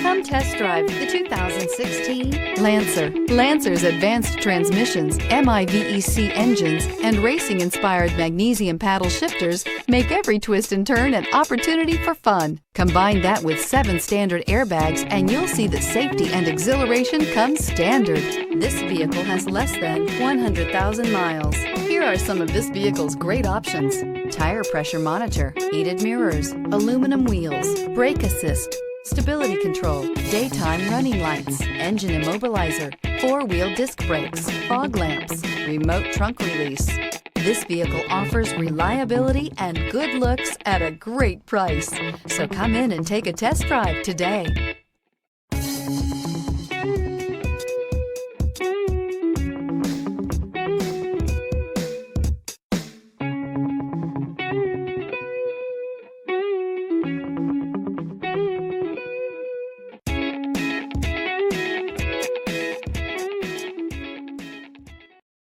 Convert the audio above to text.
Come test drive the 2016 Lancer. Lancer's advanced transmissions, MIVEC engines, and racing-inspired magnesium paddle shifters make every twist and turn an opportunity for fun. Combine that with 7 standard airbags and you'll see that safety and exhilaration come standard. This vehicle has less than 100,000 miles. Here are some of this vehicle's great options: tire pressure monitor, heated mirrors, aluminum wheels, brake assist, stability control, daytime running lights, engine immobilizer, 4-wheel disc brakes, fog lamps, remote trunk release. This vehicle offers reliability and good looks at a great price. So come in and take a test drive today.